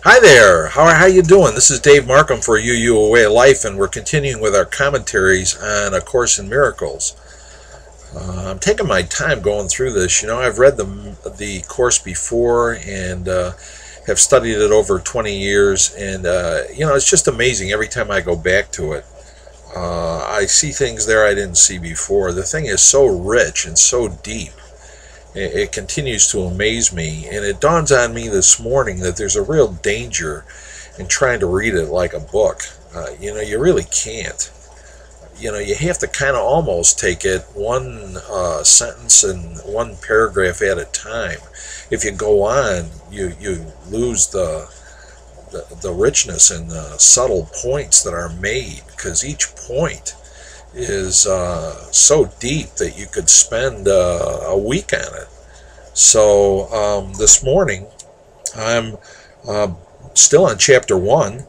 Hi there. How you doing? This is Dave Markham for UU A Way of Life, and we're continuing with our commentaries on A Course in Miracles. I'm taking my time going through this. You know, I've read the course before and have studied it over 20 years, and you know, it's just amazing every time I go back to it. I see things there I didn't see before. The thing is so rich and so deep. It continues to amaze me, and it dawns on me this morning that there's a real danger in trying to read it like a book. You know, you really can't. You know, you have to kind of almost take it one sentence and one paragraph at a time. If you go on, you lose the richness and the subtle points that are made, because each point is so deep that you could spend a week on it. So this morning I'm still on chapter 1,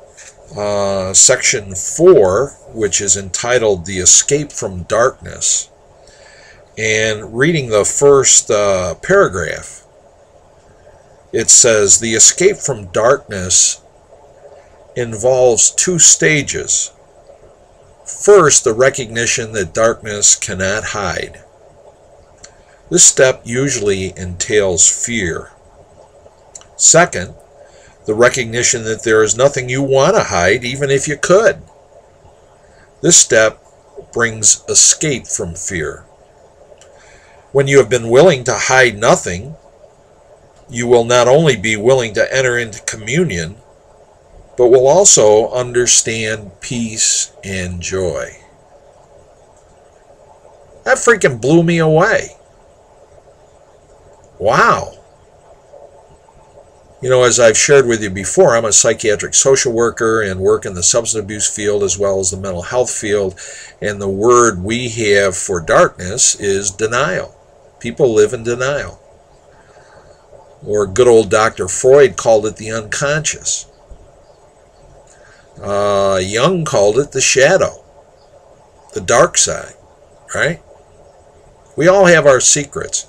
section 4, which is entitled The Escape from Darkness, and reading the first paragraph. It says, the escape from darkness involves 2 stages. First, the recognition that darkness cannot hide. This step usually entails fear. Second, the recognition that there is nothing you want to hide, even if you could. This step brings escape from fear. When you have been willing to hide nothing, you will not only be willing to enter into communion, but will also understand peace and joy. That freaking blew me away. Wow. You know, as I've shared with you before, I'm a psychiatric social worker and work in the substance abuse field as well as the mental health field, and the word we have for darkness is denial. People live in denial. Or good old Dr. Freud called it the unconscious. Jung called it the shadow, the dark side, right? We all have our secrets.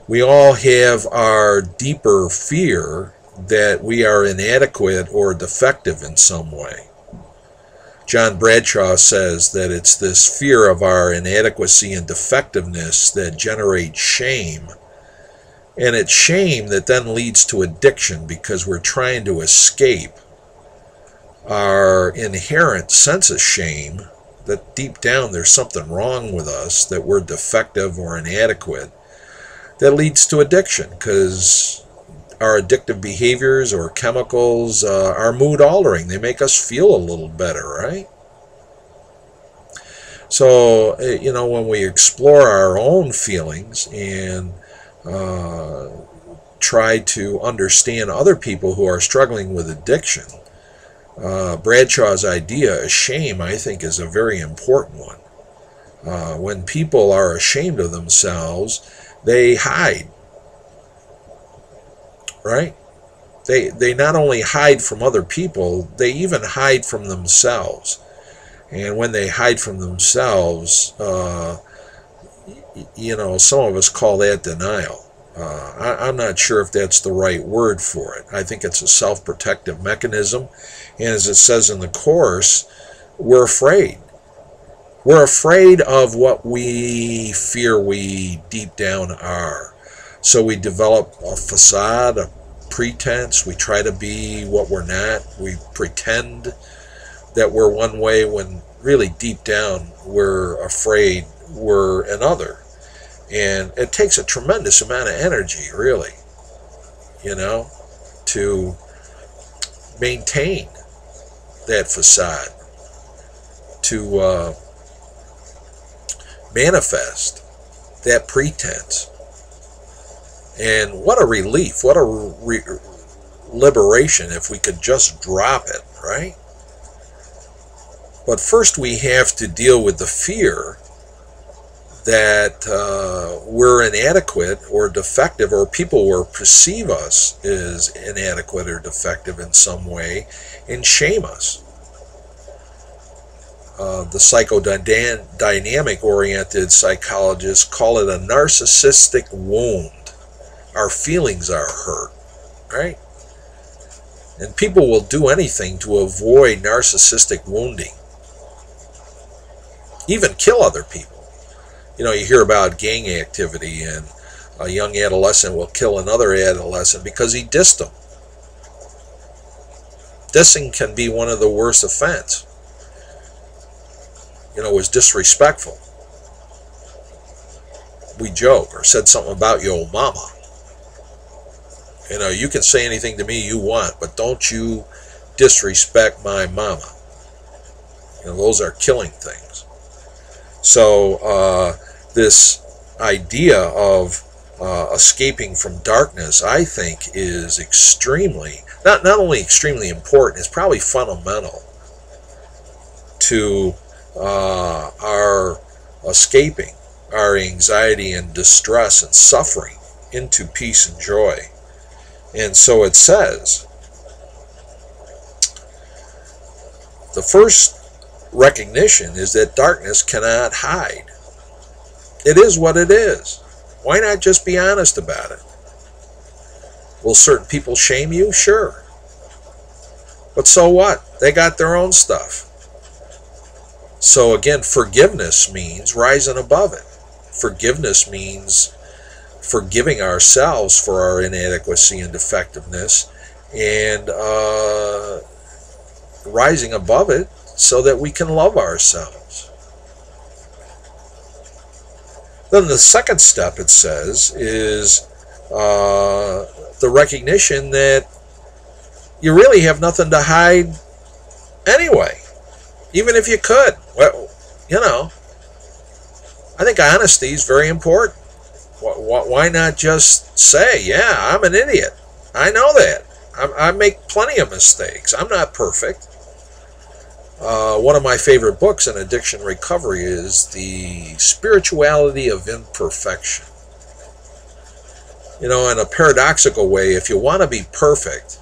We all have our deeper fear that we are inadequate or defective in some way. John Bradshaw says that it's this fear of our inadequacy and defectiveness that generates shame. And it's shame that then leads to addiction, because we're trying to escape our inherent sense of shame, that deep down there's something wrong with us, that we're defective or inadequate, that leads to addiction, because our addictive behaviors or chemicals are mood altering. They make us feel a little better, right? So, you know, when we explore our own feelings and try to understand other people who are struggling with addiction, Bradshaw's idea of shame, I think, is a very important one. When people are ashamed of themselves, they hide, right? They not only hide from other people, they even hide from themselves. And when they hide from themselves, you know, some of us call that denial. I'm not sure if that's the right word for it. I think it's a self-protective mechanism. And as it says in the Course, we're afraid. We're afraid of what we fear we deep down are. So we develop a facade, a pretense. We try to be what we're not. We pretend that we're one way when really deep down we're afraid we're another. And it takes a tremendous amount of energy, really, you know, to maintain that facade, to manifest that pretense. And what a relief, what a liberation if we could just drop it, right? But first we have to deal with the fear that we're inadequate or defective, or people will perceive us as inadequate or defective in some way and shame us. The psychodynamic-oriented psychologists call it a narcissistic wound. our feelings are hurt, right? And people will do anything to avoid narcissistic wounding, even kill other people. You know, you hear about gang activity, and a young adolescent will kill another adolescent because he dissed them. Dissing can be one of the worst offenses. You know, it was disrespectful. We joke, or said something about your old mama. You know, you can say anything to me you want, but don't you disrespect my mama. You know, those are killing things. So this idea of escaping from darkness, I think, is extremely, not only extremely important, it's probably fundamental to our escaping our anxiety and distress and suffering into peace and joy. And so it says, the first recognition is that darkness cannot hide. It is what it is. Why not just be honest about it? Will certain people shame you? Sure. But so what? They got their own stuff. So again, forgiveness means rising above it. Forgiveness means forgiving ourselves for our inadequacy and defectiveness, and rising above it so that we can love ourselves. Then the second step, it says, is the recognition that you really have nothing to hide anyway, even if you could. Well, you know, I think honesty is very important. Why not just say, yeah, I'm an idiot. I know that. I make plenty of mistakes. I'm not perfect. One of my favorite books in addiction recovery is The Spirituality of Imperfection. You know, in a paradoxical way, if you want to be perfect,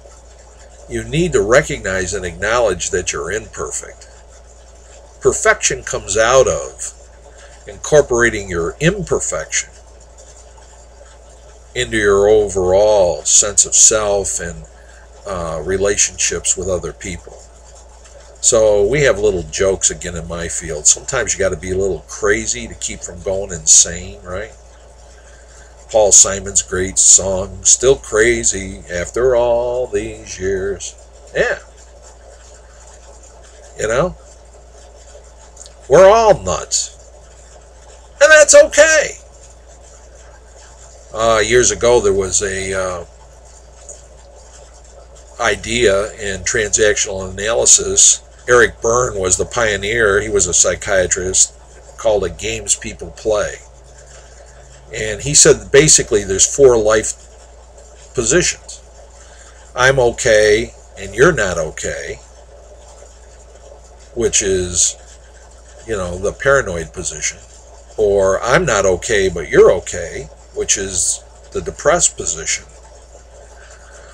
you need to recognize and acknowledge that you're imperfect. Perfection comes out of incorporating your imperfection into your overall sense of self and relationships with other people. So we have little jokes again in my field. Sometimes you got to be a little crazy to keep from going insane, right? Paul Simon's great song, Still Crazy After All These Years. Yeah. You know? We're all nuts. And that's okay. Years ago, there was a idea in transactional analysis. Eric Byrne was the pioneer. He was a psychiatrist, called it Games People Play. And he said basically there's 4 life positions. I'm okay and you're not okay, which is, you know, the paranoid position. Or I'm not okay but you're okay, which is the depressed position.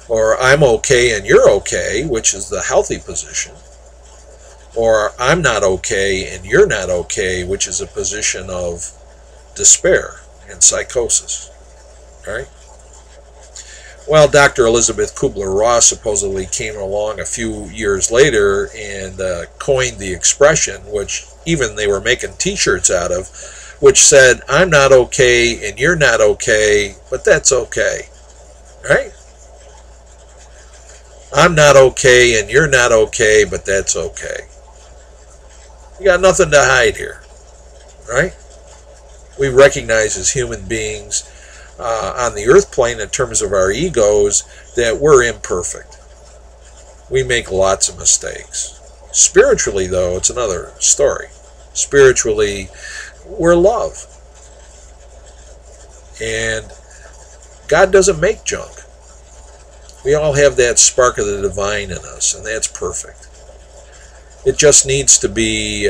Or I'm okay and you're okay, which is the healthy position. Or I'm not okay and you're not okay, which is a position of despair and psychosis. Right? Well, Dr. Elizabeth Kubler-Ross supposedly came along a few years later and coined the expression, which even they were making t-shirts out of, which said, I'm not okay and you're not okay, but that's okay. Right? I'm not okay and you're not okay, but that's okay. You got nothing to hide here. Right? We recognize as human beings on the earth plane in terms of our egos that we're imperfect. We make lots of mistakes. Spiritually, though, it's another story. Spiritually, we're love. And God doesn't make junk. We all have that spark of the divine in us, and that's perfect. It just needs to be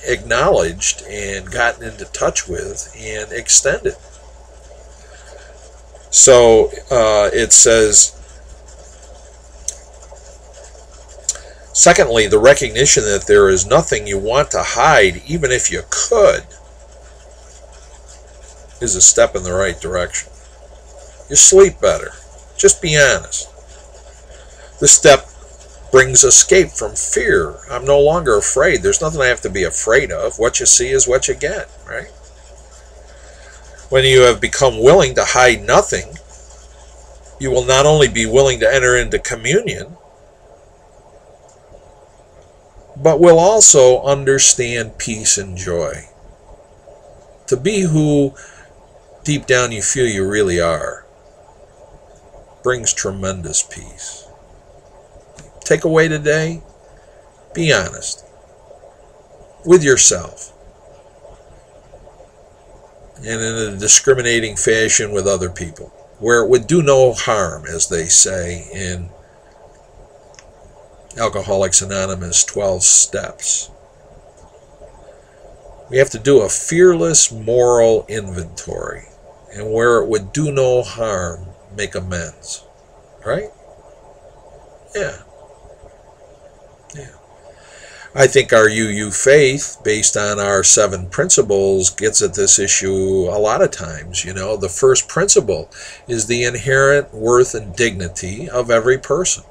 acknowledged and gotten into touch with and extended. So it says, secondly, the recognition that there is nothing you want to hide, even if you could. is a step in the right direction. You sleep better. Just be honest. This step brings escape from fear. I'm no longer afraid. There's nothing I have to be afraid of. What you see is what you get, right? When you have become willing to hide nothing, you will not only be willing to enter into communion, but will also understand peace and joy. To be who deep down you feel you really are brings tremendous peace. Takeaway today, be honest with yourself and in a discriminating fashion with other people, where it would do no harm, as they say in Alcoholics Anonymous 12 Steps. We have to do a fearless moral inventory, and where it would do no harm, make amends. Right? Yeah. I think our UU faith, based on our 7 principles, gets at this issue a lot of times. You know, the first principle is the inherent worth and dignity of every person.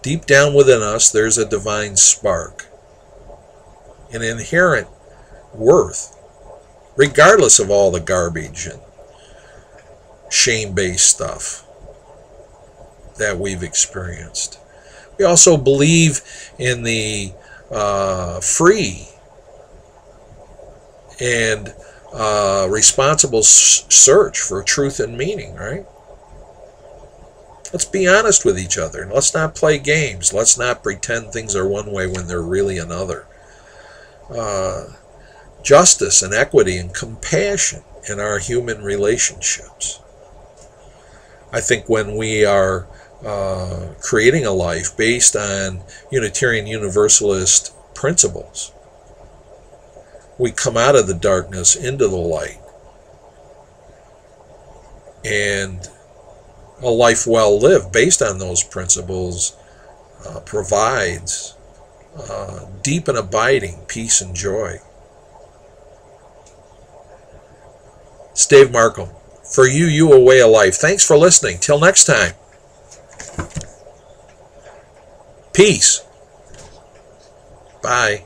Deep down within us, there's a divine spark, an inherent worth, regardless of all the garbage and shame-based stuff that we've experienced. We also believe in the free and responsible search for truth and meaning, right? Let's be honest with each other. Let's not play games. Let's not pretend things are one way when they're really another. Justice and equity and compassion in our human relationships. I think when we are creating a life based on Unitarian Universalist principles, we come out of the darkness into the light. And a life well lived based on those principles provides deep and abiding peace and joy. It's Dave Markham for you, A Way of Life. Thanks for listening. Till next time. Peace. Bye.